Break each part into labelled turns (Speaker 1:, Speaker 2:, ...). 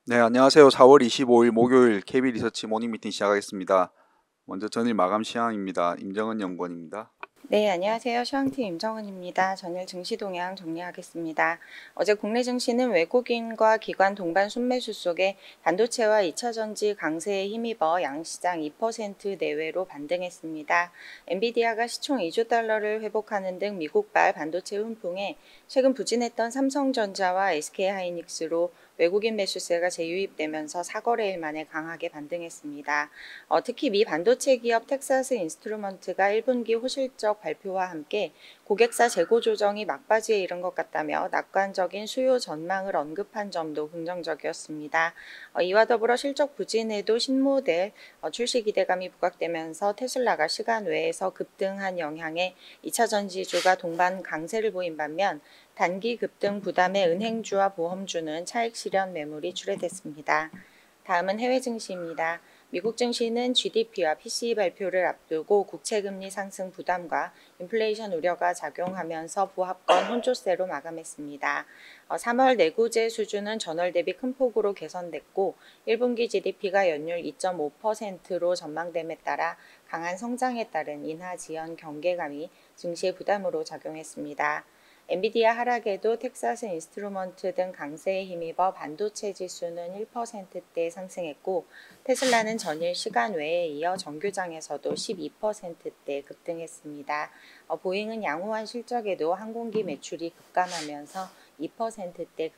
Speaker 1: 네, 안녕하세요. 4월 25일 목요일 KB 리서치 모닝 미팅 시작하겠습니다. 먼저 전일 마감 시황입니다. 임정은 연구원입니다.
Speaker 2: 네, 안녕하세요. 시황팀 임정은입니다. 전일 증시 동향 정리하겠습니다. 어제 국내 증시는 외국인과 기관 동반 순매수 속에 반도체와 2차전지 강세에 힘입어 양시장 2% 내외로 반등했습니다. 엔비디아가 시총 2조 달러를 회복하는 등 미국발 반도체 훈풍에 최근 부진했던 삼성전자와 SK하이닉스로 외국인 매수세가 재유입되면서 4거래일 만에 강하게 반등했습니다. 특히 미 반도체 기업 텍사스 인스트루먼트가 1분기 호실적 발표와 함께 고객사 재고 조정이 막바지에 이른 것 같다며 낙관적인 수요 전망을 언급한 점도 긍정적이었습니다. 이와 더불어 실적 부진에도 신모델 출시 기대감이 부각되면서 테슬라가 시간 외에서 급등한 영향에 2차 전지주가 동반 강세를 보인 반면 단기 급등 부담에 은행주와 보험주는 차익 실현 매물이 출회됐습니다. 다음은 해외 증시입니다. 미국 증시는 GDP와 PCE 발표를 앞두고 국채금리 상승 부담과 인플레이션 우려가 작용하면서 부합권 혼조세로 마감했습니다. 3월 내구재 수준은 전월 대비 큰 폭으로 개선됐고 1분기 GDP가 연율 2.5%로 전망됨에 따라 강한 성장에 따른 인하 지연 경계감이 증시의 부담으로 작용했습니다. 엔비디아 하락에도 텍사스 인스트루먼트 등 강세에 힘입어 반도체 지수는 1%대 상승했고 테슬라는 전일 시간 외에 이어 정규장에서도 12%대 급등했습니다. 보잉은 양호한 실적에도 항공기 매출이 급감하면서 2%대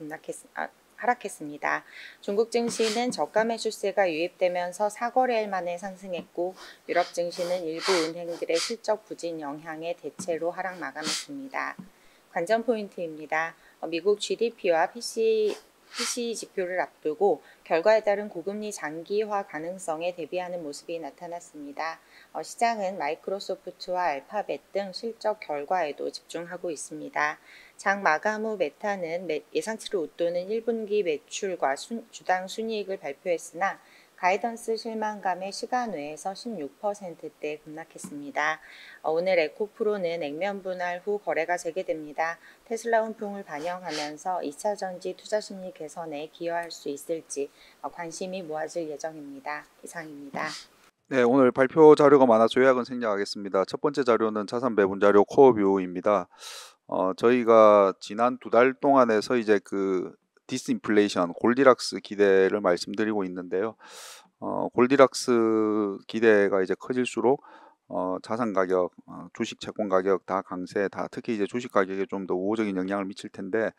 Speaker 2: 하락했습니다. 중국 증시는 저가 매수세가 유입되면서 4거래일 만에 상승했고 유럽 증시는 일부 은행들의 실적 부진 영향에 대체로 하락 마감했습니다. 관전 포인트입니다. 미국 GDP와 PCE 지표를 앞두고 결과에 따른 고금리 장기화 가능성에 대비하는 모습이 나타났습니다. 시장은 마이크로소프트와 알파벳 등 실적 결과에도 집중하고 있습니다. 장 마감 후 메타는 예상치를 웃도는 1분기 매출과 주당 순이익을 발표했으나 가이던스 실망감에 시간 외에서 16%대 급락했습니다. 오늘 에코프로는 액면 분할 후 거래가 재개됩니다. 테슬라 훈풍을 반영하면서 2차 전지 투자 심리 개선에 기여할 수 있을지 관심이 모아질 예정입니다. 이상입니다.
Speaker 1: 네, 오늘 발표 자료가 많아서 요약은 생략하겠습니다. 첫 번째 자료는 자산 배분 자료 코어뷰입니다. 저희가 지난 2달 동안에서 이제 그 디스인플레이션, 골디락스 기대를 말씀드리고 있는데요. 골디락스 기대가 이제 커질수록 자산 가격, 주식 채권 가격 다 강세, 다 특히 이제 주식 가격에 좀 더 우호적인 영향을 미칠 텐데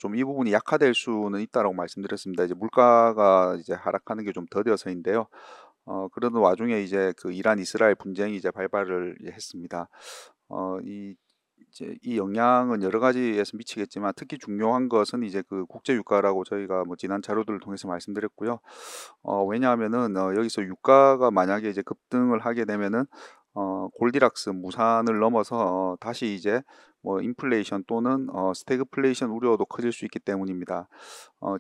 Speaker 1: 좀 이 부분이 약화될 수는 있다라고 말씀드렸습니다. 이제 물가가 이제 하락하는 게 좀 더뎌서인데요. 그러는 와중에 이제 그 이란 이스라엘 분쟁이 이제 발발을 했습니다. 이제 이 영향은 여러 가지에서 미치겠지만 특히 중요한 것은 이제 그 국제 유가라고 저희가 뭐 지난 자료들을 통해서 말씀드렸고요. 왜냐하면은 여기서 유가가 만약에 이제 급등을 하게 되면은 골디락스 무산을 넘어서 다시 이제 뭐 인플레이션 또는 스태그플레이션 우려도 커질 수 있기 때문입니다.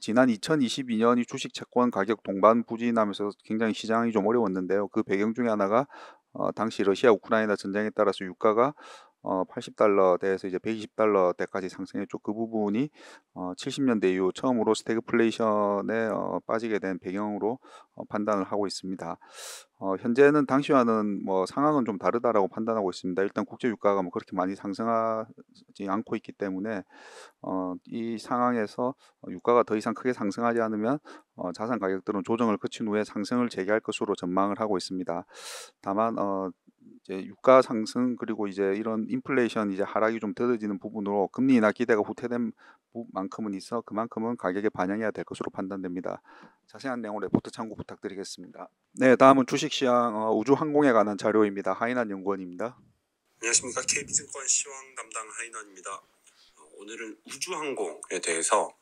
Speaker 1: 지난 2022년이 주식 채권 가격 동반 부진하면서 굉장히 시장이 좀 어려웠는데요. 그 배경 중에 하나가 당시 러시아 우크라이나 전쟁에 따라서 유가가 80달러대에서 이제 120달러대까지 상승했죠. 그 부분이 70년대 이후 처음으로 스태그플레이션에 빠지게 된 배경으로 판단을 하고 있습니다. 현재는 당시와는 뭐 상황은 좀 다르다라고 판단하고 있습니다. 일단 국제 유가가 뭐 그렇게 많이 상승하지 않고 있기 때문에 이 상황에서 유가가 더 이상 크게 상승하지 않으면 자산 가격들은 조정을 거친 후에 상승을 재개할 것으로 전망을 하고 있습니다. 다만 이제 유가 상승 그리고 이제 이런 인플레이션 이제 하락이 좀 더뎌지는 부분으로 금리 인하 기대가 후퇴된 만큼은 있어 그만큼은 가격에 반영해야 될 것으로 판단됩니다. 자세한 내용 레포트 참고 부탁드리겠습니다. 네, 다음은 주식시장 우주항공에 관한 자료입니다. 하인한 연구원입니다.
Speaker 3: 안녕하십니까. KB증권 시황 담당 하인원입니다. 오늘은 우주항공에 대해서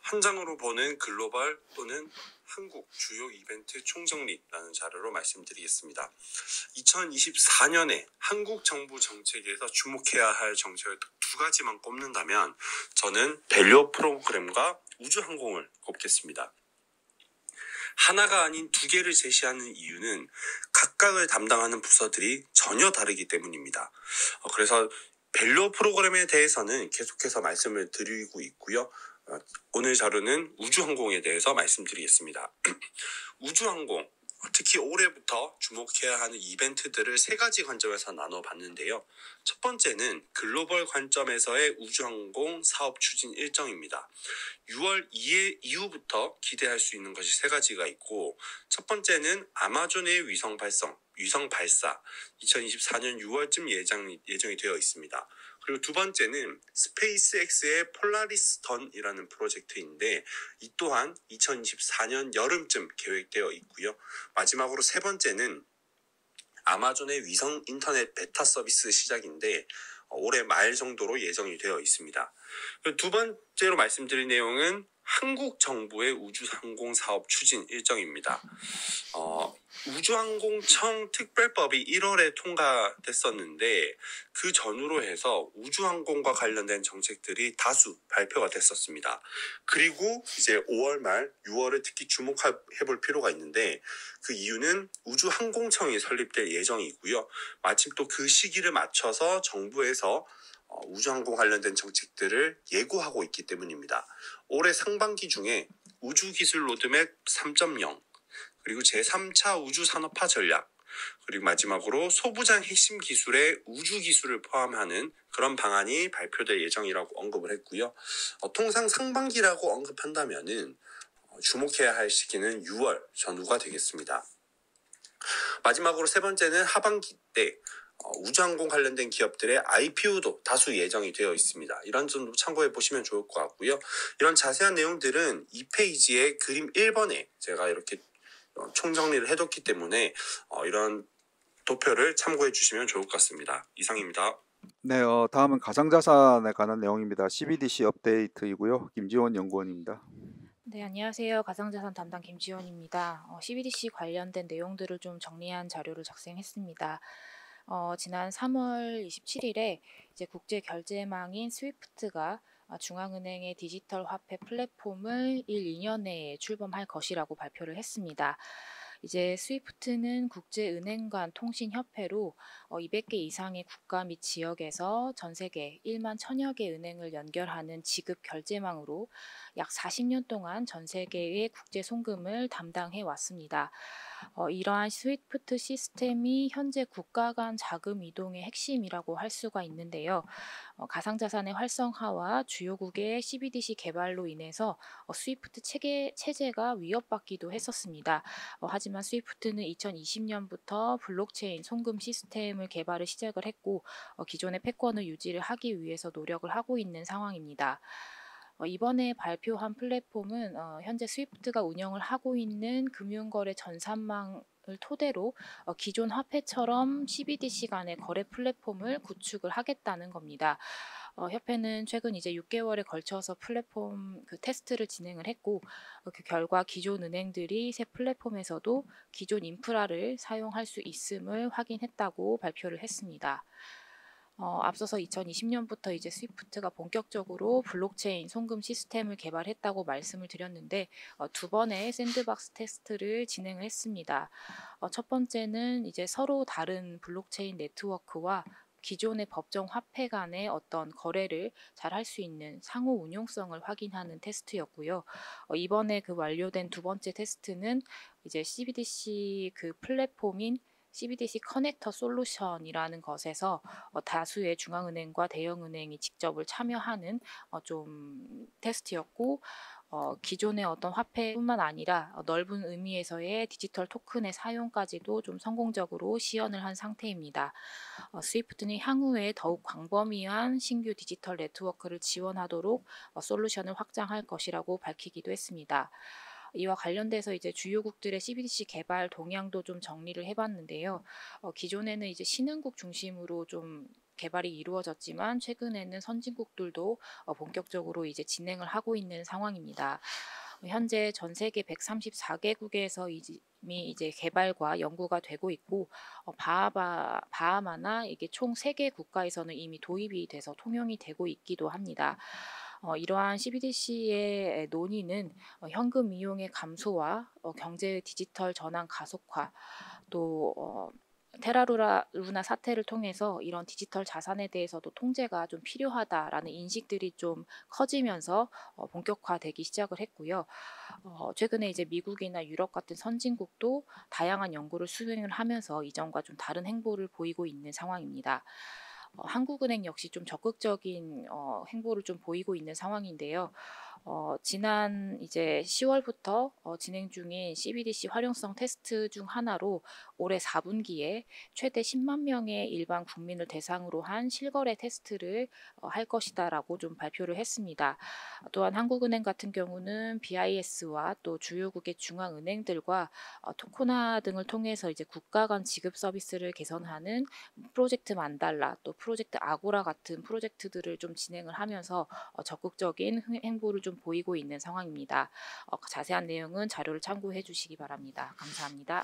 Speaker 3: 한 장으로 보는 글로벌 또는 한국 주요 이벤트 총정리라는 자료로 말씀드리겠습니다. 2024년에 한국 정부 정책에서 주목해야 할 정책을 두 가지만 꼽는다면 저는 밸류 프로그램과 우주항공을 꼽겠습니다. 하나가 아닌 두 개를 제시하는 이유는 각각을 담당하는 부서들이 전혀 다르기 때문입니다. 그래서 밸류 프로그램에 대해서는 계속해서 말씀을 드리고 있고요. 오늘 자료는 우주항공에 대해서 말씀드리겠습니다. 우주항공, 특히 올해부터 주목해야 하는 이벤트들을 세 가지 관점에서 나눠봤는데요. 첫 번째는 글로벌 관점에서의 우주항공 사업 추진 일정입니다. 6월 2일 이후부터 기대할 수 있는 것이 세 가지가 있고, 첫 번째는 아마존의 위성 발사 2024년 6월쯤 예정이 되어 있습니다. 그리고 두 번째는 스페이스X의 폴라리스턴이라는 프로젝트인데 이 또한 2024년 여름쯤 계획되어 있고요. 마지막으로 세 번째는 아마존의 위성 인터넷 베타 서비스 시작인데 올해 말 정도로 예정이 되어 있습니다. 두 번째로 말씀드릴 내용은 한국 정부의 우주항공 사업 추진 일정입니다. 우주항공청 특별법이 1월에 통과됐었는데 그 전후로 해서 우주항공과 관련된 정책들이 다수 발표가 됐었습니다. 그리고 이제 5월 말 6월에 특히 주목해 볼 필요가 있는데 그 이유는 우주항공청이 설립될 예정이고요. 마침 또 그 시기를 맞춰서 정부에서 우주항공 관련된 정책들을 예고하고 있기 때문입니다. 올해 상반기 중에 우주기술 로드맵 3.0 그리고 제3차 우주산업화 전략 그리고 마지막으로 소부장 핵심 기술의 우주기술을 포함하는 그런 방안이 발표될 예정이라고 언급을 했고요. 통상 상반기라고 언급한다면은 주목해야 할 시기는 6월 전후가 되겠습니다. 마지막으로 세 번째는 하반기 때 우주항공 관련된 기업들의 IPO도 다수 예정이 되어 있습니다. 이런 점도 참고해 보시면 좋을 것 같고요. 이런 자세한 내용들은 2페이지의 그림 1번에 제가 이렇게 총정리를 해뒀기 때문에 이런 도표를 참고해 주시면 좋을 것 같습니다. 이상입니다.
Speaker 1: 네, 다음은 가상자산에 관한 내용입니다. CBDC 업데이트이고요. 김지원 연구원입니다.
Speaker 4: 네, 안녕하세요. 가상자산 담당 김지원입니다. CBDC 관련된 내용들을 좀 정리한 자료를 작성했습니다. 지난 3월 27일에 이제 국제 결제망인 스위프트가 중앙은행의 디지털 화폐 플랫폼을 2년 내에 출범할 것이라고 발표를 했습니다. 이제 스위프트는 국제은행 간 통신협회로 200개 이상의 국가 및 지역에서 전 세계 1만 1000여 개 은행을 연결하는 지급 결제망으로 약 40년 동안 전 세계의 국제 송금을 담당해 왔습니다. 이러한 스위프트 시스템이 현재 국가 간 자금 이동의 핵심이라고 할 수가 있는데요. 가상자산의 활성화와 주요국의 CBDC 개발로 인해서 스위프트 체제가 위협받기도 했었습니다. 하지만 스위프트는 2020년부터 블록체인 송금 시스템을 개발을 시작을 했고 기존의 패권을 유지를 하기 위해서 노력을 하고 있는 상황입니다. 이번에 발표한 플랫폼은 현재 스위프트가 운영을 하고 있는 금융거래 전산망을 토대로 기존 화폐처럼 CBDC 간의 거래 플랫폼을 구축을 하겠다는 겁니다. 협회는 최근 이제 6개월에 걸쳐서 플랫폼 테스트를 진행을 했고 그 결과 기존 은행들이 새 플랫폼에서도 기존 인프라를 사용할 수 있음을 확인했다고 발표를 했습니다. 앞서서 2020년부터 이제 스위프트가 본격적으로 블록체인 송금 시스템을 개발했다고 말씀을 드렸는데 두 번의 샌드박스 테스트를 진행을 했습니다. 첫 번째는 이제 서로 다른 블록체인 네트워크와 기존의 법정 화폐 간의 어떤 거래를 잘 할 수 있는 상호 운용성을 확인하는 테스트였고요. 이번에 그 완료된 두 번째 테스트는 이제 CBDC 그 플랫폼인 CBDC 커넥터 솔루션이라는 것에서 다수의 중앙은행과 대형은행이 직접을 참여하는 좀 테스트였고 기존의 어떤 화폐뿐만 아니라 넓은 의미에서의 디지털 토큰의 사용까지도 좀 성공적으로 시연을 한 상태입니다. 스위프트는 향후에 더욱 광범위한 신규 디지털 네트워크를 지원하도록 솔루션을 확장할 것이라고 밝히기도 했습니다. 이와 관련돼서 이제 주요국들의 CBDC 개발 동향도 좀 정리를 해봤는데요. 기존에는 이제 신흥국 중심으로 좀 개발이 이루어졌지만 최근에는 선진국들도 본격적으로 이제 진행을 하고 있는 상황입니다. 현재 전 세계 134개국에서 이미 이제 개발과 연구가 되고 있고 바하마나 이게 총 3개 국가에서는 이미 도입이 돼서 통용이 되고 있기도 합니다. 이러한 CBDC의 논의는 현금 이용의 감소와 경제의 디지털 전환 가속화 또 테라루나 사태를 통해서 이런 디지털 자산에 대해서도 통제가 좀 필요하다라는 인식들이 좀 커지면서 본격화되기 시작을 했고요. 최근에 이제 미국이나 유럽 같은 선진국도 다양한 연구를 수행을 하면서 이전과 좀 다른 행보를 보이고 있는 상황입니다. 한국은행 역시 좀 적극적인 행보를 좀 보이고 있는 상황인데요. 지난 이제 10월부터 진행 중인 CBDC 활용성 테스트 중 하나로 올해 4분기에 최대 10만 명의 일반 국민을 대상으로 한 실거래 테스트를 할 것이다라고 좀 발표를 했습니다. 또한 한국은행 같은 경우는 BIS와 또 주요국의 중앙은행들과 토코나 등을 통해서 이제 국가 간 지급 서비스를 개선하는 프로젝트 만달라 또 프로젝트 아고라 같은 프로젝트들을 좀 진행을 하면서 적극적인 행보를 좀 보이고 있는 상황입니다. 자세한 내용은 자료를 참고해 주시기 바랍니다. 감사합니다.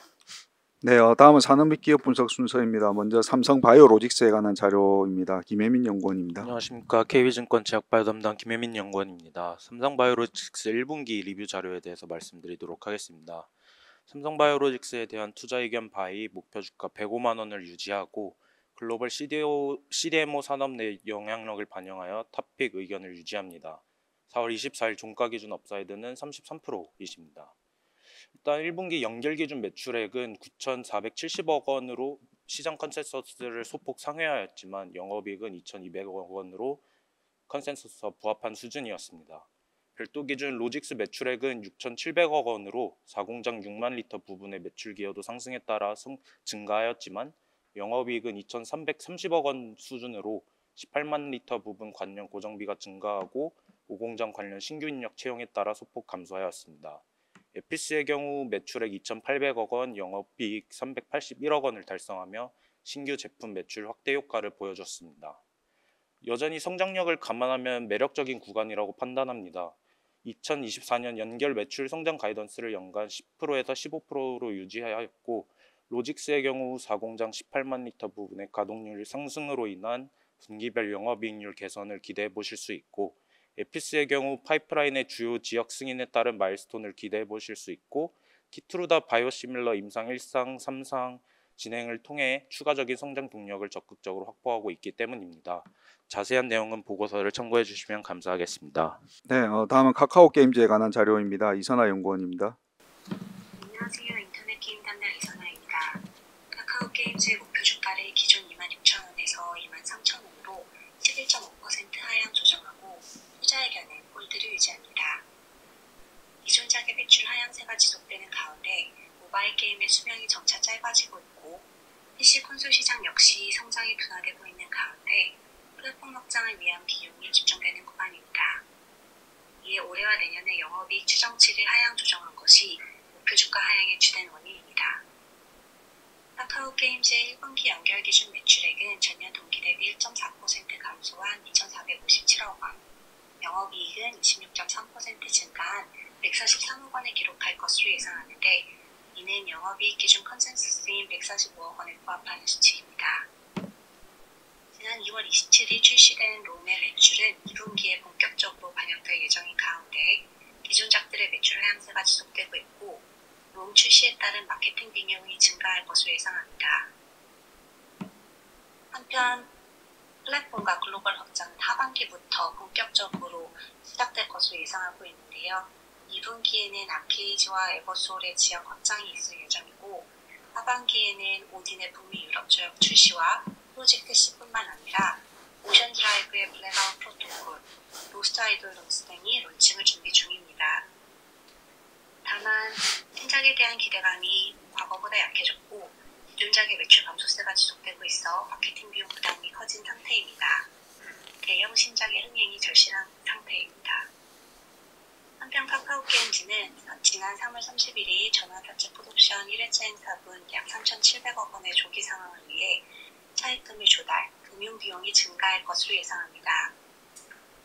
Speaker 1: 네, 다음은 산업 및 기업 분석 순서입니다. 먼저 삼성바이오로직스에 관한 자료입니다. 김혜민 연구원입니다.
Speaker 5: 안녕하십니까. KB증권 제약바이오 담당 김혜민 연구원입니다. 삼성바이오로직스 1분기 리뷰 자료에 대해서 말씀드리도록 하겠습니다. 삼성바이오로직스에 대한 투자 의견 바이 목표 주가 105만 원을 유지하고 글로벌 CDMO 산업 내 영향력을 반영하여 탑픽 의견을 유지합니다. 4월 24일 종가 기준 업사이드는 33%이십니다. 일단 1분기 연결 기준 매출액은 9,470억 원으로 시장 컨센서스를 소폭 상회하였지만 영업이익은 2,200억 원으로 컨센서스와 부합한 수준이었습니다. 별도 기준 로직스 매출액은 6,700억 원으로 4공장 6만 리터 부분의 매출 기여도 상승에 따라 증가하였지만 영업이익은 2,330억 원 수준으로 18만 리터 부분 관련 고정비가 증가하고 5공장 관련 신규 인력 채용에 따라 소폭 감소하였습니다. 에피스의 경우 매출액 2,800억 원, 영업이익 381억 원을 달성하며 신규 제품 매출 확대 효과를 보여줬습니다. 여전히 성장력을 감안하면 매력적인 구간이라고 판단합니다. 2024년 연결 매출 성장 가이던스를 연간 10%에서 15%로 유지하였고 로직스의 경우 4공장 18만 리터 부분의 가동률 상승으로 인한 분기별 영업이익률 개선을 기대해 보실 수 있고 에피스의 경우 파이프라인의 주요 지역 승인에 따른 마일스톤을 기대해 보실 수 있고 키트루다 바이오시밀러 임상 1상, 3상 진행을 통해 추가적인 성장 동력을 적극적으로 확보하고 있기 때문입니다. 자세한 내용은 보고서를 참고해 주시면 감사하겠습니다.
Speaker 1: 네, 다음은 카카오 게임즈에 관한 자료입니다. 이선아 연구원입니다.
Speaker 6: 안녕하세요. 인터넷 게임 담당 이선아입니다. 카카오 게임즈의 목표 주가를 기존 26,000원에서 23,000원으로 11.5% 하향 조정하고 투자 의견은 홀드를 유지합니다. 기존작의 매출 하향세가 지속되는 가운데 모바일 게임의 수명이 점차 짧아지고 있고 PC 콘솔 시장 역시 성장이 둔화되고 있는 가운데 플랫폼 확장을 위한 비용이 집중되는 구간입니다. 이에 올해와 내년의 영업이익 추정치를 하향 조정한 것이 목표 주가 하향의 주된 원인입니다. 카카오 게임즈의 1분기 연결 기준 매출액은 전년 동기 대비 1.4% 감소한 2,457억 원, 영업이익은 26.3% 증가한 143억 원을 기록할 것으로 예상하는데 이는 영업이익 기준 컨센서스인 145억 원에 부합하는 수치입니다. 지난 2월 27일 출시된 롬의 매출은 2분기에 본격적으로 반영될 예정인 가운데 기존작들의 매출 하향세가 지속되고 있고 롬 출시에 따른 마케팅 비용이 증가할 것으로 예상합니다. 한편 플랫폼과 글로벌 확장은 하반기부터 본격적으로 시작될 것으로 예상하고 있는데요. 2분기에는 아케이지와 에버솔의 지역 확장이 있을 예정이고 하반기에는 오딘의 북미 유럽 지역 출시와 프로젝트 C뿐만 아니라 오션 드라이브의 블랙아웃 프로토콜, 로스트 아이돌 런스 등이 론칭을 준비 중입니다. 다만 신작에 대한 기대감이 과거보다 약해졌고 기존작의 매출 감소세가 지속되고 있어 마케팅 비용 부담이 커진 상태입니다. 대형 신작의 흥행이 절실한 상태입니다. 한편 카카오 게임즈는 지난 3월 31일 전환사채 풋옵션 1회차 행사분 약 3,700억 원의 조기 상환을 위해 차입금을 조달, 금융 비용이 증가할 것으로 예상합니다.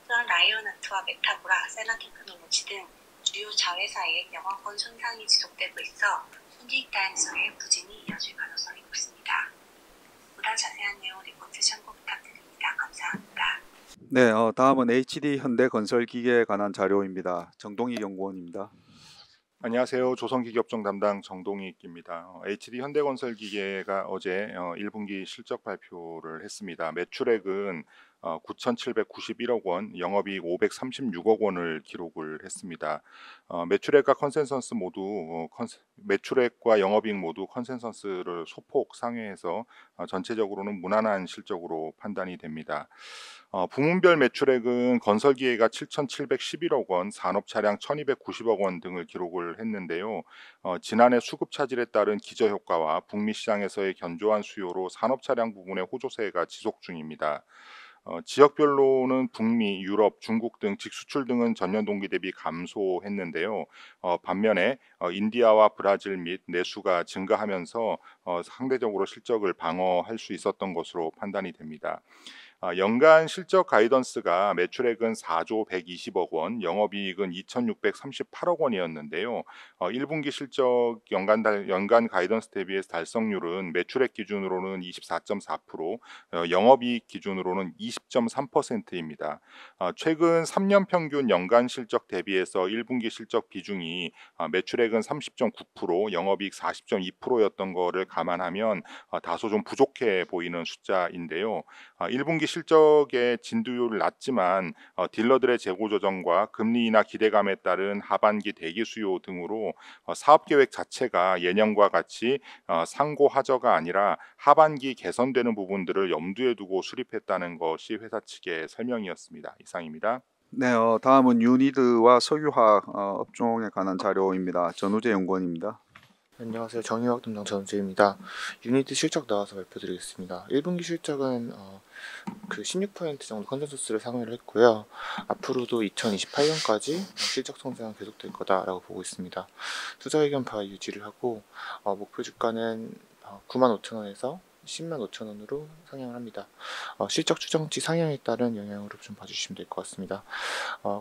Speaker 6: 또한 라이온하트와 메타보라, 세나테크놀로지 등 주요 자회사의 영업권 손상이 지속되고 있어 순이익 다양성에 부진이 이어질 가능성이 높습니다. 보다 자세한 내용 리포트 참고 부탁드립니다. 감사합니다.
Speaker 1: 네, 다음은 HD 현대건설기계에 관한 자료입니다. 정동희 연구원입니다.
Speaker 7: 안녕하세요. 조선기계업종 담당 정동익입니다. HD 현대건설기계가 어제 1분기 실적 발표를 했습니다. 매출액은 9,791억 원, 영업이익 536억 원을 기록을 했습니다. 매출액과 컨센서스 모두 매출액과 영업이익 모두 컨센서스를 소폭 상회해서 전체적으로는 무난한 실적으로 판단이 됩니다. 부문별 매출액은 건설기계가 7,711억 원, 산업차량 1,290억 원 등을 기록을 했는데요. 지난해 수급 차질에 따른 기저효과와 북미 시장에서의 견조한 수요로 산업차량 부분의 호조세가 지속 중입니다. 지역별로는 북미, 유럽, 중국 등 직수출 등은 전년 동기 대비 감소했는데요. 반면에 인디아와 브라질 및 내수가 증가하면서 상대적으로 실적을 방어할 수 있었던 것으로 판단이 됩니다. 연간 실적 가이던스가 매출액은 4조 120억 원, 영업이익은 2,638억 원이었는데요. 1분기 실적 연간 가이던스 대비해서 달성률은 매출액 기준으로는 24.4%, 영업이익 기준으로는 20.3%입니다. 최근 3년 평균 연간 실적 대비해서 1분기 실적 비중이 매출액은 30.9%, 영업이익 40.2%였던 거를 감안하면 다소 좀 부족해 보이는 숫자인데요. 1분기 실적의 진두율 낮지만 딜러들의 재고 조정과 금리 인하 기대감에 따른 하반기 대기 수요 등으로 사업 계획 자체가 예년과 같이 상고 하저가 아니라 하반기 개선되는 부분들을 염두에 두고 수립했다는 것이 회사 측의 설명이었습니다. 이상입니다.
Speaker 1: 네, 다음은 유니드와 석유화학 업종에 관한 자료입니다. 전우재 연구원입니다.
Speaker 8: 안녕하세요. 정유학 담당 전우재입니다. 유니트 실적 나와서 발표드리겠습니다. 1분기 실적은 16% 정도 컨센서스를 상회를 했고요. 앞으로도 2028년까지 실적 성장은 계속될 거다라고 보고 있습니다. 투자 의견 바이 유지를 하고 목표 주가는 95,000원에서 105,000원으로 상향을 합니다. 실적 추정치 상향에 따른 영향으로 좀 봐주시면 될 것 같습니다.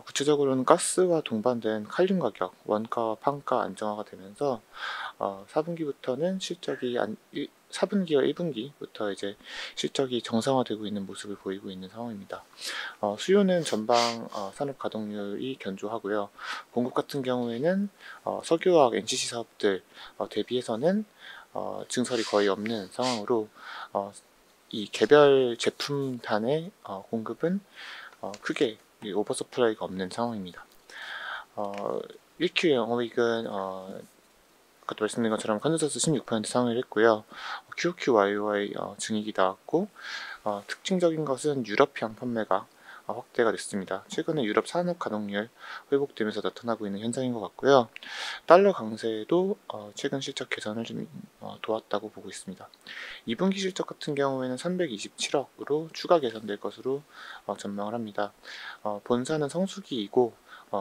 Speaker 8: 구체적으로는 가스와 동반된 칼륨 가격, 원가와 판가 안정화가 되면서 4분기부터는 4분기와 1분기부터 이제 실적이 정상화되고 있는 모습을 보이고 있는 상황입니다. 수요는 전방 산업 가동률이 견조하고요. 공급 같은 경우에는 석유화학 NCC 사업들 대비해서는 증설이 거의 없는 상황으로 이 개별 제품 단의 공급은 크게 오버서플라이가 없는 상황입니다. 1Q 영업이익은 아까 말씀드린 것처럼 컨센서스 16% 상회를 했고요. QOQ YOY 증익이 나왔고 특징적인 것은 유럽향 판매가 확대가 됐습니다. 최근에 유럽 산업 가동률 회복되면서 나타나고 있는 현상인 것 같고요. 달러 강세도 최근 실적 개선을 좀 도왔다고 보고 있습니다. 2분기 실적 같은 경우에는 327억으로 추가 개선될 것으로 전망을 합니다. 본사는 성수기이고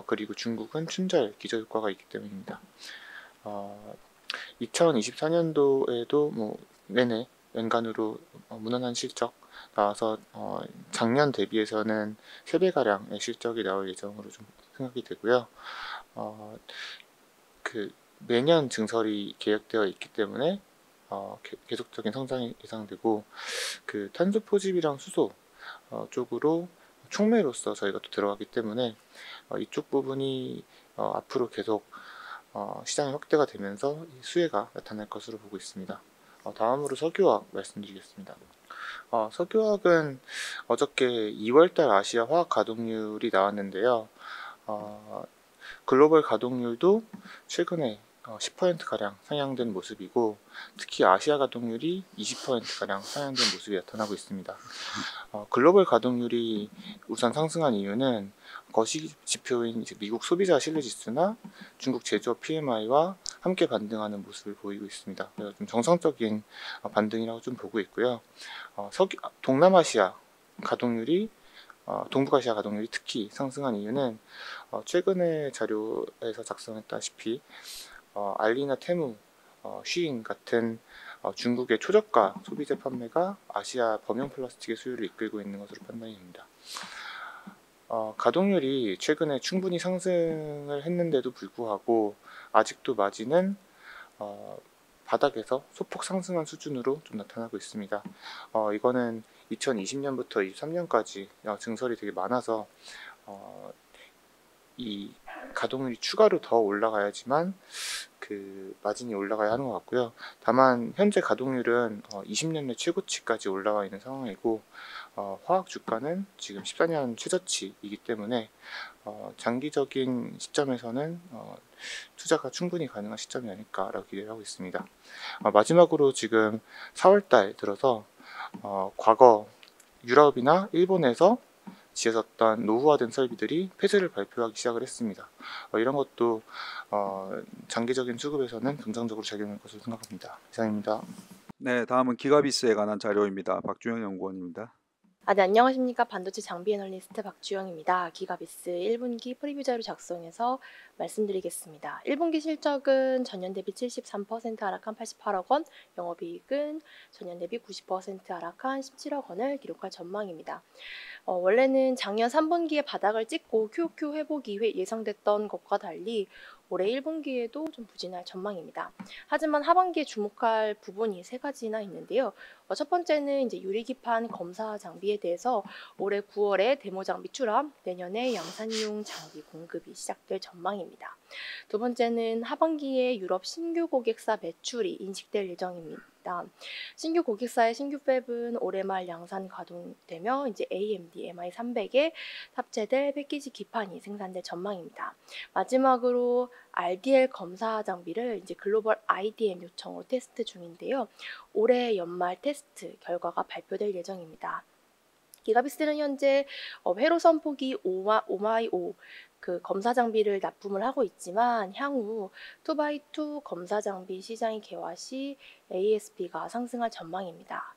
Speaker 8: 그리고 중국은 춘절 기저효과가 있기 때문입니다. 2024년도에도 내내 연간으로 무난한 실적 나와서 작년 대비해서는 3배가량의 실적이 나올 예정으로 좀 생각이 되고요. 매년 증설이 계획되어 있기 때문에 계속적인 성장이 예상되고 탄소 포집이랑 수소 쪽으로 촉매로서 저희가 또 들어가기 때문에 이쪽 부분이 앞으로 계속 시장이 확대가 되면서 수혜가 나타날 것으로 보고 있습니다. 다음으로 석유화학 말씀드리겠습니다. 석유화학은 어저께 2월달 아시아 화학 가동률이 나왔는데요. 글로벌 가동률도 최근에 10%가량 상향된 모습이고 특히 아시아 가동률이 20%가량 상향된 모습이 나타나고 있습니다. 글로벌 가동률이 우선 상승한 이유는 거시 지표인 미국 소비자 신뢰지수나 중국 제조업 PMI와 함께 반등하는 모습을 보이고 있습니다. 그래서 좀 정상적인 반등이라고 좀 보고 있고요. 동남아시아 가동률이 동북아시아 가동률이 특히 상승한 이유는 최근에 자료에서 작성했다시피 알리나 테무, 쉬인 같은 중국의 초저가 소비재 판매가 아시아 범용 플라스틱의 수요를 이끌고 있는 것으로 판단이 됩니다. 가동률이 최근에 충분히 상승을 했는데도 불구하고 아직도 마진은 바닥에서 소폭 상승한 수준으로 좀 나타나고 있습니다. 이거는 2020년부터 23년까지 증설이 되게 많아서 이 가동률이 추가로 더 올라가야지만 그 마진이 올라가야 하는 것 같고요. 다만 현재 가동률은 20년 내 최고치까지 올라와 있는 상황이고 화학 주가는 지금 14년 최저치이기 때문에 장기적인 시점에서는 투자가 충분히 가능한 시점이 아닐까라고 기대를 하고 있습니다. 마지막으로 지금 4월달 들어서 과거 유럽이나 일본에서 지어졌던 노후화된 설비들이 폐쇄를 발표하기 시작을 했습니다. 이런 것도 장기적인 수급에서는 긍정적으로 작용할 것으로 생각합니다. 이상입니다.
Speaker 1: 네, 다음은 기가비스에 관한 자료입니다. 박주영 연구원입니다.
Speaker 9: 네, 안녕하십니까. 반도체 장비 애널리스트 박주영입니다. 기가비스 1분기 프리뷰 자료 작성해서 말씀드리겠습니다. 1분기 실적은 전년 대비 73% 하락한 88억 원, 영업이익은 전년 대비 90% 하락한 17억 원을 기록할 전망입니다. 원래는 작년 3분기에 바닥을 찍고 QOQ 회복이 예상됐던 것과 달리 올해 1분기에도 좀 부진할 전망입니다. 하지만 하반기에 주목할 부분이 세 가지나 있는데요. 첫 번째는 이제 유리기판 검사 장비에 대해서 올해 9월에 데모 장비 출함, 내년에 양산용 장비 공급이 시작될 전망입니다. 두 번째는 하반기에 유럽 신규 고객사 매출이 인식될 예정입니다. 신규 고객사의 신규 팹은 올해 말 양산 가동되며 이제 AMD MI300에 탑재될 패키지 기판이 생산될 전망입니다. 마지막으로 RDL 검사 장비를 이제 글로벌 IDM 요청으로 테스트 중인데요. 올해 연말 테스트 결과가 발표될 예정입니다. 기가비스는 현재 회로 선폭이 5x5 그 검사 장비를 납품을 하고 있지만 향후 2x2 검사 장비 시장이 개화 시 ASP가 상승할 전망입니다.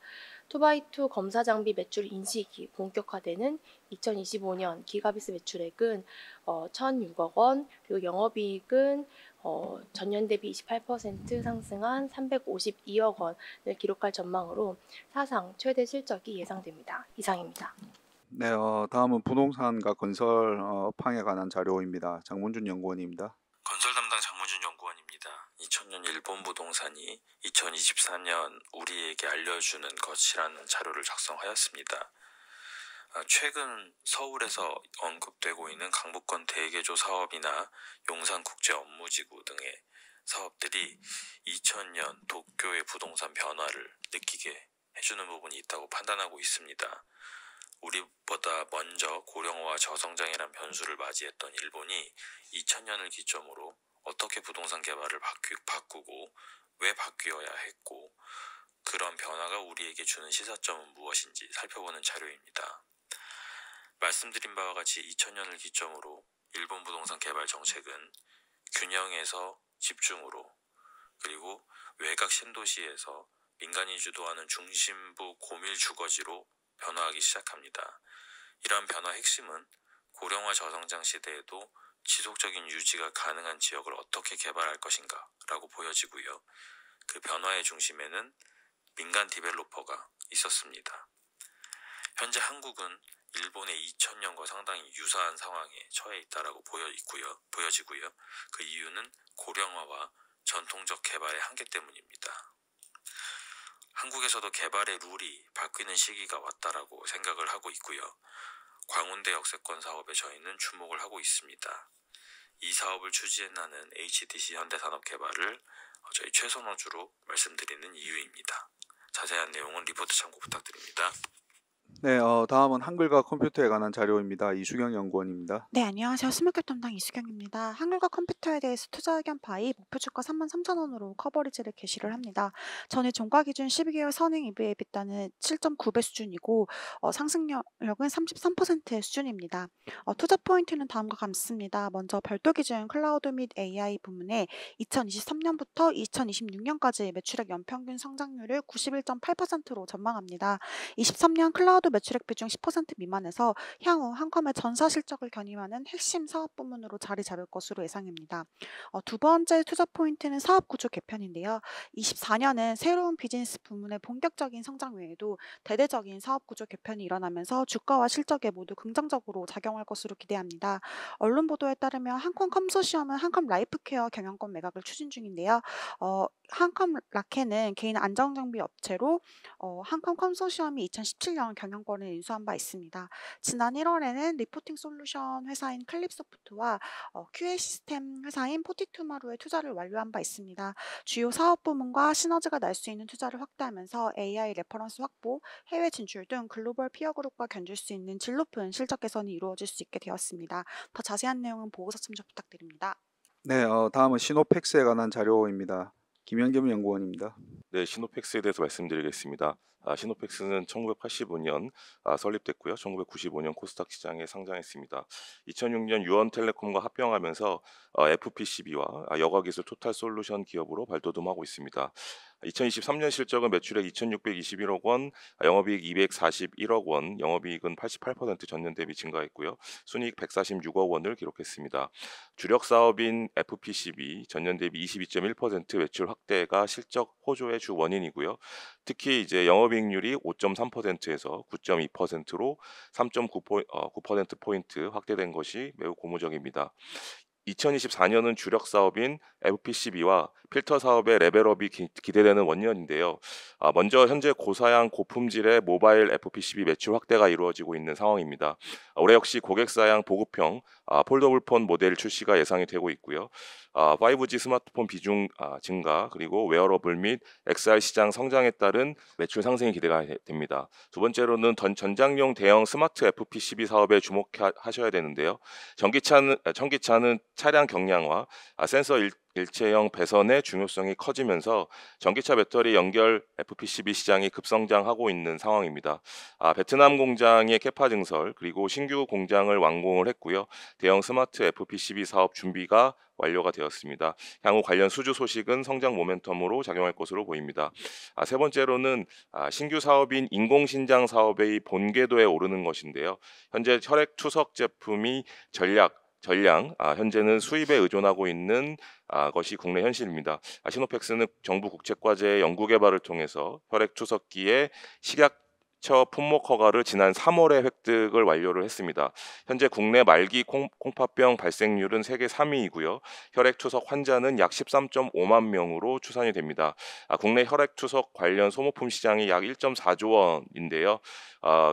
Speaker 9: 2x2 검사 장비 매출 인식이 본격화되는 2025년 기가비스 매출액은 1,006억 원, 그리고 영업이익은 전년 대비 28% 상승한 352억 원을 기록할 전망으로 사상 최대 실적이 예상됩니다. 이상입니다.
Speaker 1: 네, 다음은 부동산과 건설 업황에 관한 자료입니다. 장문준 연구원입니다.
Speaker 10: 건설 담당 장문준 연구원입니다. 2000년 일본 부동산이 2024년 우리에게 알려주는 것이라는 자료를 작성하였습니다. 최근 서울에서 언급되고 있는 강북권 대개조 사업이나 용산국제 업무지구 등의 사업들이 2000년 도쿄의 부동산 변화를 느끼게 해주는 부분이 있다고 판단하고 있습니다. 우리보다 먼저 고령화와 저성장이란 변수를 맞이했던 일본이 2000년을 기점으로 어떻게 부동산 개발을 바꾸고 왜 바뀌어야 했고 그런 변화가 우리에게 주는 시사점은 무엇인지 살펴보는 자료입니다. 말씀드린 바와 같이 2000년을 기점으로 일본 부동산 개발 정책은 균형에서 집중으로 그리고 외곽 신도시에서 민간이 주도하는 중심부 고밀 주거지로 변화하기 시작합니다. 이러한 변화 핵심은 고령화 저성장 시대에도 지속적인 유지가 가능한 지역을 어떻게 개발할 것인가 라고 보여지고요. 그 변화의 중심에는 민간 디벨로퍼가 있었습니다. 현재 한국은 일본의 2000년과 상당히 유사한 상황에 처해 있다라고 보여지고요. 그 이유는 고령화와 전통적 개발의 한계 때문입니다. 한국에서도 개발의 룰이 바뀌는 시기가 왔다라고 생각을 하고 있고요. 광운대 역세권 사업에 저희는 주목을 하고 있습니다. 이 사업을 추진하는 HDC 현대산업개발을 저희 최선호주로 말씀드리는 이유입니다. 자세한 내용은 리포트 참고 부탁드립니다.
Speaker 1: 네, 다음은 한글과 컴퓨터에 관한 자료입니다. 이수경 연구원입니다.
Speaker 11: 네, 안녕하세요. 스마켓 담당 이수경입니다. 한글과 컴퓨터에 대해서 투자 의견 파이 목표 주가 33,000원으로 커버리지를 게시를 합니다. 전일 종가 기준 12개월 선행 EV/EBITDA는 7.9배 수준이고 상승력은 33%의 수준입니다. 투자 포인트는 다음과 같습니다. 먼저 별도 기준 클라우드 및 AI 부문에 2023년부터 2026년까지 매출액 연평균 성장률을 91.8%로 전망합니다. 23년 클라우드 매출액 비중 10% 미만에서 향후 한컴의 전사 실적을 견인하는 핵심 사업 부문으로 자리 잡을 것으로 예상입니다. 두 번째 투자 포인트는 사업 구조 개편인데요. 24년은 새로운 비즈니스 부문의 본격적인 성장 외에도 대대적인 사업 구조 개편이 일어나면서 주가와 실적에 모두 긍정적으로 작용할 것으로 기대합니다. 언론 보도에 따르면 한컴 컨소시엄은 한컴 라이프케어 경영권 매각을 추진 중인데요. 한컴 라케는 개인 안전장비 업체로 한컴 컨소시엄이 2017년 경영권을 인수한 바 있습니다. 지난 1월에는 리포팅 솔루션 회사인 클립소프트와 QA 시스템 회사인 포티투마루에 투자를 완료한 바 있습니다. 주요 사업 부문과 시너지가 날 수 있는 투자를 확대하면서 AI 레퍼런스 확보, 해외 진출 등 글로벌 피어 그룹과 견줄 수 있는 질 높은 실적 개선이 이루어질 수 있게 되었습니다. 더 자세한 내용은 보고서 참조 부탁드립니다.
Speaker 1: 네, 다음은 시노팩스에 관한 자료입니다. 김현겸 연구원입니다.
Speaker 12: 네, 시노팩스에 대해서 말씀드리겠습니다. 시노팩스는 1985년 설립됐고요. 1995년 코스닥 시장에 상장했습니다. 2006년 유언텔레콤과 합병하면서 FPCB와 여가기술 토탈솔루션 기업으로 발돋움하고 있습니다. 2023년 실적은 매출액 2,621억 원, 영업이익 241억 원, 영업이익은 88% 전년 대비 증가했고요. 순이익 146억 원을 기록했습니다. 주력 사업인 FPCB 전년 대비 22.1% 매출 확대가 실적 호조의 주 원인이고요. 특히 이제 영업이익률이 5.3%에서 9.2%로 3.9% 포인트 확대된 것이 매우 고무적입니다. 2024년은 주력 사업인 FPCB와 필터 사업의 레벨업이 기대되는 원년인데요. 먼저 현재 고사양 고품질의 모바일 FPCB 매출 확대가 이루어지고 있는 상황입니다. 올해 역시 고객사양 보급형 폴더블폰 모델 출시가 예상이 되고 있고요. 5G 스마트폰 비중 증가 그리고 웨어러블 및 XR 시장 성장에 따른 매출 상승이 기대가 됩니다. 두 번째로는 전장용 대형 스마트 FPCB 사업에 주목하셔야 되는데요. 전기차는 차량 경량화, 센서 일체형 배선의 중요성이 커지면서 전기차 배터리 연결 FPCB 시장이 급성장하고 있는 상황입니다. 베트남 공장의 캐파 증설 그리고 신규 공장을 완공을 했고요. 대형 스마트 FPCB 사업 준비가 완료가 되었습니다. 향후 관련 수주 소식은 성장 모멘텀으로 작용할 것으로 보입니다. 세 번째로는 신규 사업인 인공신장 사업의 본궤도에 오르는 것인데요. 현재 혈액 투석 제품이 전량 현재는 수입에 의존하고 있는 것이 국내 현실입니다. 시노팩스는 정부 국책과제 연구개발을 통해서 혈액 투석기의 식약처 품목 허가를 지난 3월에 획득을 완료를 했습니다. 현재 국내 말기 콩팥병 발생률은 세계 3위이고요. 혈액 투석 환자는 약 13.5만 명으로 추산이 됩니다. 국내 혈액 투석 관련 소모품 시장이 약 1.4조 원인데요.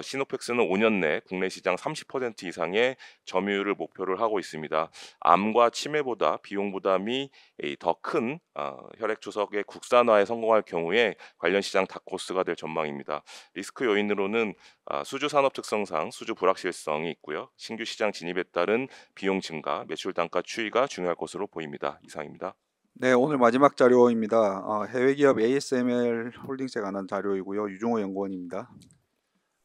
Speaker 12: 시노팩스는 5년 내 국내 시장 30% 이상의 점유율을 목표를 하고 있습니다. 암과 치매보다 비용 부담이 더 큰 혈액 투석의 국산화에 성공할 경우에 관련 시장 다크호스가 될 전망입니다. 리스크 요인으로는 수주 산업 특성상 수주 불확실성이 있고요. 신규 시장 진입에 따른 비용 증가, 매출 단가 추이가 중요할 것으로 보입니다. 이상입니다.
Speaker 1: 네, 오늘 마지막 자료입니다. 해외 기업 ASML 홀딩스에 관한 자료이고요. 유중호 연구원입니다.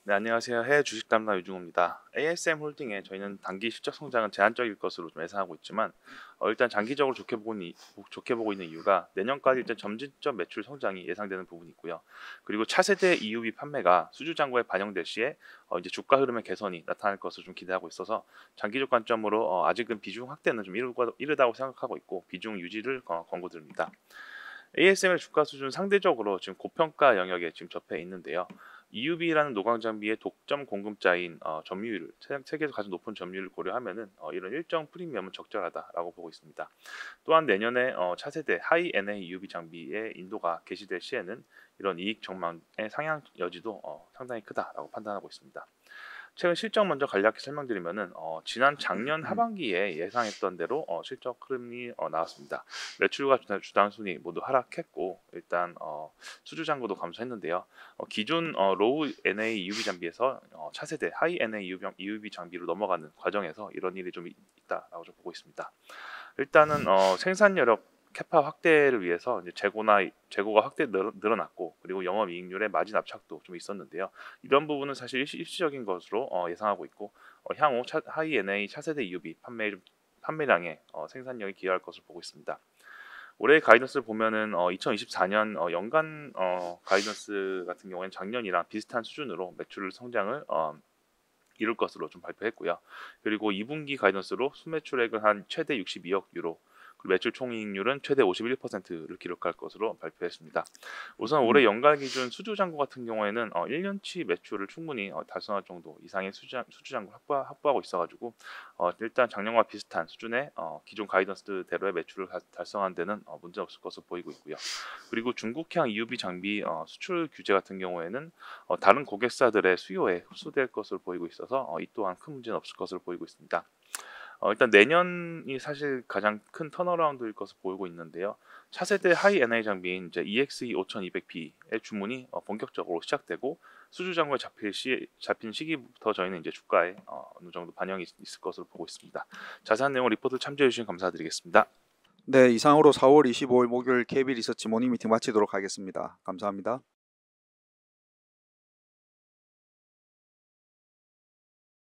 Speaker 13: 네, 안녕하세요. 해외 주식 담당 유중호입니다. ASM 홀딩에 저희는 단기 실적 성장은 제한적일 것으로 좀 예상하고 있지만 일단 장기적으로 좋게 보고 있는 이유가 내년까지 일단 점진적 매출 성장이 예상되는 부분이 있고요. 그리고 차세대 EUV 판매가 수주 잔고에 반영될 시에 이제 주가 흐름의 개선이 나타날 것으로 좀 기대하고 있어서 장기적 관점으로 아직은 비중 확대는 좀 이르다고 생각하고 있고 비중 유지를 권고드립니다. ASML 주가 수준 상대적으로 지금 고평가 영역에 지금 접해 있는데요. EUV라는 노광 장비의 독점 공급자인 점유율을 세계에서 가장 높은 점유율을 고려하면은 이런 일정 프리미엄은 적절하다라고 보고 있습니다. 또한 내년에 차세대 하이 NA EUV 장비의 인도가 개시될 시에는 이런 이익 전망의 상향 여지도 상당히 크다라고 판단하고 있습니다. 최근 실적 먼저 간략히 설명드리면은 지난 작년 하반기에 예상했던 대로 실적 흐름이 나왔습니다. 매출과 주당 순위 모두 하락했고 일단 수주 잔고도 감소했는데요. 기존 로우 NA EUV 장비에서 차세대 하이 NA EUV 장비로 넘어가는 과정에서 이런 일이 좀 있다라고 좀 보고 있습니다. 일단은 생산 여력 캐파 확대를 위해서 이제 재고가 확대 늘어났고 그리고 영업이익률의 마진 압착도 좀 있었는데요. 이런 부분은 사실 일시적인 것으로 예상하고 있고 향후 하이 NA 차세대 EUV 판매량에 생산력이 기여할 것으로 보고 있습니다. 올해 가이던스를 보면은 2024년 연간 가이던스 같은 경우에는 작년이랑 비슷한 수준으로 매출 성장을 이룰 것으로 좀 발표했고요. 그리고 2분기 가이던스로 순매출액은 한 최대 62억 유로 그리고 매출 총이익률은 최대 51%를 기록할 것으로 발표했습니다. 우선 올해 연간 기준 수주잔고 같은 경우에는 1년치 매출을 충분히 달성할 정도 이상의 수주잔고를 확보하고 있어가지고 일단 작년과 비슷한 수준의 기존 가이던스대로의 매출을 달성한 데는 문제 없을 것으로 보이고 있고요. 그리고 중국향 EUV 장비 수출 규제 같은 경우에는 다른 고객사들의 수요에 흡수될 것으로 보이고 있어서 이 또한 큰 문제는 없을 것으로 보이고 있습니다. 일단 내년이 사실 가장 큰 턴어라운드일 것으로 보이고 있는데요. 차세대 하이 NA 장비인 이제 EXE 5200B의 주문이 본격적으로 시작되고 수주 잔고에 잡힌 시기부터 저희는 이제 주가에 어느 정도 반영이 있을 것으로 보고 있습니다. 자세한 내용 리포트 참조해 주신 감사드리겠습니다.
Speaker 1: 네, 이상으로 4월 25일 목요일 KB 리서치 모닝 미팅 마치도록 하겠습니다. 감사합니다.